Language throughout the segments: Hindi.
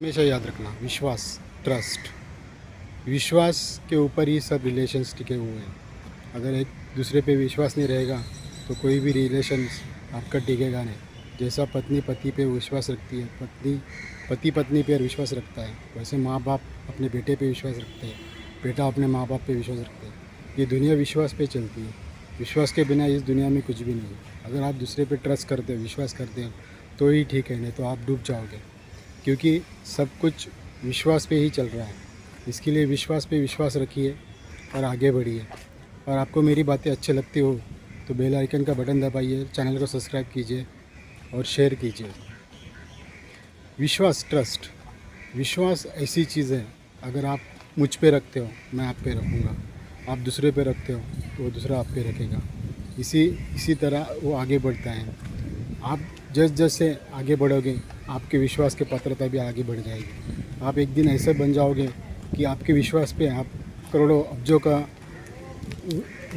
हमेशा याद रखना, विश्वास, ट्रस्ट, विश्वास के ऊपर ही सब रिलेशंस टिके हुए हैं। अगर एक दूसरे पे विश्वास नहीं रहेगा तो कोई भी रिलेशंस आपका टिकेगा नहीं। जैसा पत्नी पति पे विश्वास रखती है, पति पत्नी पे विश्वास रखता है, वैसे माँ बाप अपने बेटे पे विश्वास रखते हैं, बेटा अपने माँ बाप पे विश्वास रखते हैं। ये दुनिया विश्वास पे चलती है। विश्वास के बिना इस दुनिया में कुछ भी नहीं है। अगर आप दूसरे पे ट्रस्ट करते हो, विश्वास करते हो तो ही ठीक है, नहीं तो आप डूब जाओगे। क्योंकि सब कुछ विश्वास पे ही चल रहा है। इसके लिए विश्वास पे विश्वास रखिए और आगे बढ़िए। और आपको मेरी बातें अच्छी लगती हो तो बेल आइकन का बटन दबाइए, चैनल को सब्सक्राइब कीजिए और शेयर कीजिए। विश्वास, ट्रस्ट, विश्वास ऐसी चीज़ है, अगर आप मुझ पे रखते हो मैं आप पे रखूँगा, आप दूसरे पे रखते हो तो वो दूसरा आप पे रखेगा। इसी तरह वो आगे बढ़ता है। आप जैसे आगे बढ़ोगे आपके विश्वास की पात्रता भी आगे बढ़ जाएगी। आप एक दिन ऐसे बन जाओगे कि आपके विश्वास पे आप करोड़ों अब्जों का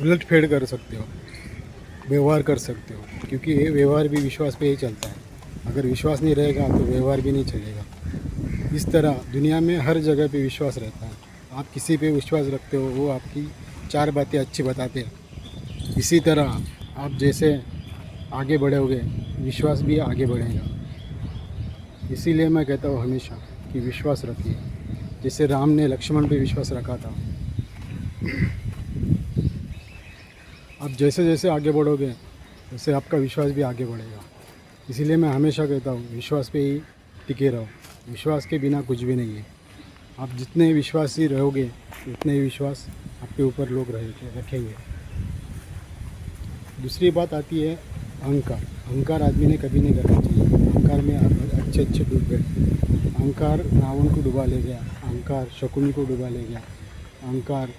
उलट फेर कर सकते हो, व्यवहार कर सकते हो। क्योंकि ये व्यवहार भी विश्वास पे ही चलता है। अगर विश्वास नहीं रहेगा तो व्यवहार भी नहीं चलेगा। इस तरह दुनिया में हर जगह पे विश्वास रहता है। आप किसी पे विश्वास रखते हो वो आपकी चार बातें अच्छी बताते हैं। इसी तरह आप जैसे आगे बढ़ोगे विश्वास भी आगे बढ़ेगा। इसीलिए मैं कहता हूँ हमेशा कि विश्वास रखिए। जैसे राम ने लक्ष्मण पे विश्वास रखा था। आप जैसे जैसे आगे बढ़ोगे वैसे आपका विश्वास भी आगे बढ़ेगा। इसीलिए मैं हमेशा कहता हूँ विश्वास पे ही टिके रहो। विश्वास के बिना कुछ भी नहीं है। आप जितने विश्वासी रहोगे उतने ही विश्वास आपके ऊपर लोग रखेंगे। दूसरी बात आती है अहंकार। अहंकार आदमी ने कभी नहीं करना चाहिए। अहंकार में आप अच्छे डूब गए। अहंकार रावण को डुबा ले गया, अहंकार शकुनी को डुबा ले गया, अहंकार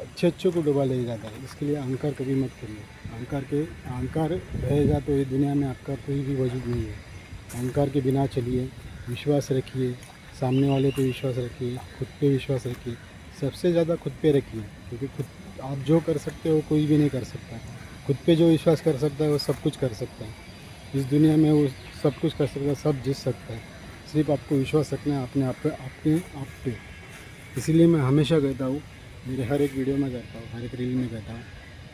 अच्छे को डुबा ले जाता है। इसके लिए अहंकार कभी मत करिए। अहंकार रहेगा तो ये दुनिया में आपका कोई भी वजूद नहीं है। अहंकार के बिना चलिए, विश्वास रखिए, सामने वाले पे विश्वास रखिए, खुद पे विश्वास रखिए। सबसे ज़्यादा खुद पे रखिए, क्योंकि खुद आप जो कर सकते हो कोई भी नहीं कर सकता। खुद पे जो विश्वास कर सकता है वो सब कुछ कर सकता है। इस दुनिया में वो सब कुछ कर सकता है, सब जीत सकता है। सिर्फ आपको विश्वास रखना है अपने आप पे। इसीलिए मैं हमेशा कहता हूँ, मेरे हर एक वीडियो में कहता हूँ, हर एक रील में कहता हूँ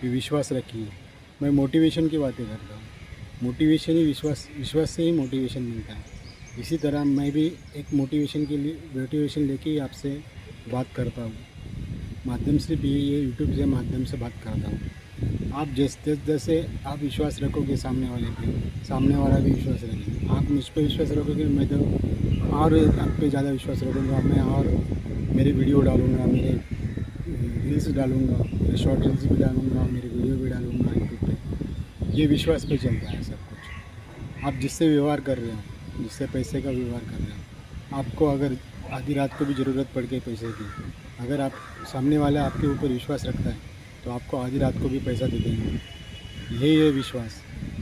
कि विश्वास रखिए। मैं मोटिवेशन की बातें करता हूँ। मोटिवेशन ही विश्वास से ही मोटिवेशन मिलता है। इसी तरह मैं भी एक मोटिवेशन लेके ही आपसे बात करता हूँ। माध्यम से भी ये यूट्यूब के माध्यम से बात करता हूँ। आप जैसे आप विश्वास रखोगे सामने वाले पे, सामने वाला भी विश्वास रखेगा। आप मुझ पर विश्वास रखोगे, मैं तो और आप पे ज़्यादा विश्वास रखूँगा। मैं और मेरी वीडियो डालूँगा, मेरे रील्स डालूँगा, मेरे शॉर्ट रील्स भी डालूँगा, मेरी वीडियो भी डालूँगा यूट्यूब पे। ये विश्वास पे चलता है सब कुछ। आप जिससे व्यवहार कर रहे हो, जिससे पैसे का व्यवहार कर रहे हो, आपको अगर आधी रात को भी ज़रूरत पड़ गई पैसे की, अगर आप सामने वाला आपके ऊपर विश्वास रखता है तो आपको आधी रात को भी पैसा दे देंगे। यही है विश्वास।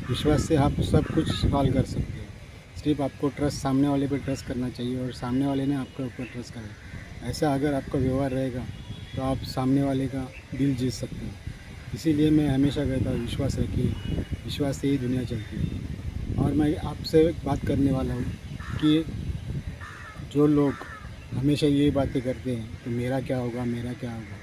विश्वास से आप सब कुछ सवाल कर सकते हो। सिर्फ आपको ट्रस्ट, सामने वाले पे ट्रस्ट करना चाहिए और सामने वाले ने आपके ऊपर ट्रस्ट करना। ऐसा अगर आपका व्यवहार रहेगा तो आप सामने वाले का दिल जीत सकते हो। इसीलिए मैं हमेशा कहता हूँ विश्वास रखिए। विश्वास से ही दुनिया चलती है। और मैं आपसे बात करने वाला हूँ कि जो लोग हमेशा ये बातें करते हैं तो मेरा क्या होगा, मेरा क्या होगा,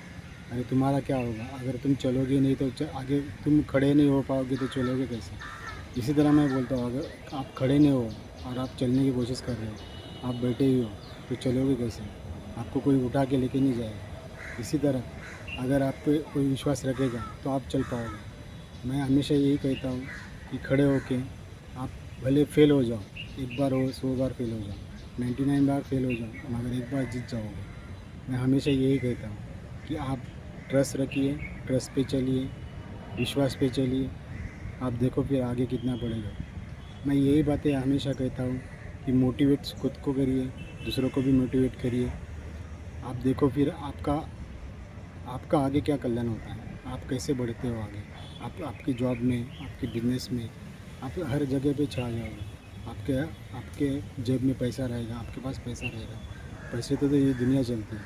अरे तुम्हारा क्या होगा। अगर तुम चलोगे नहीं तो आगे तुम खड़े नहीं हो पाओगे तो चलोगे कैसे। इसी तरह मैं बोलता हूँ, अगर आप खड़े नहीं हो और आप चलने की कोशिश कर रहे हो, आप बैठे ही हो तो चलोगे कैसे। आपको कोई उठा के लेके नहीं जाएगा। इसी तरह अगर आप पे कोई विश्वास रखेगा तो आप चल पाओगे। मैं हमेशा यही कहता हूँ कि खड़े होके आप भले फेल हो जाओ, एक बार हो, 100 बार फेल हो जाओ, 99 बार फेल हो जाओ, मगर एक बार जीत जाओगे। मैं हमेशा यही कहता हूँ कि आप ट्रस्ट रखिए, ट्रस्ट पे चलिए, विश्वास पे चलिए। आप देखो फिर आगे कितना बढ़ेगा। मैं यही बातें हमेशा कहता हूँ कि मोटिवेट खुद को करिए, दूसरों को भी मोटिवेट करिए। आप देखो फिर आपका आगे क्या कल्याण होता है, आप कैसे बढ़ते हो आगे। आप आपकी जॉब में, आपके बिजनेस में, आप हर जगह पे छा जाओगे। आपके जेब में पैसा रहेगा, आपके पास पैसा रहेगा। पैसे तो ये दुनिया चलती है।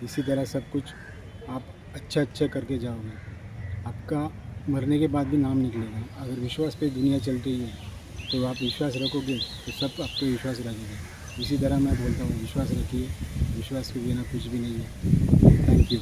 इसी तरह सब कुछ आप अच्छा करके जाओगे। आपका मरने के बाद भी नाम निकलेगा। अगर विश्वास पे दुनिया चलती है तो आप विश्वास रखोगे तो सब आप पे विश्वास रखेंगे। इसी तरह मैं बोलता हूँ, विश्वास रखिए, विश्वास के बिना कुछ भी नहीं है। Thank you.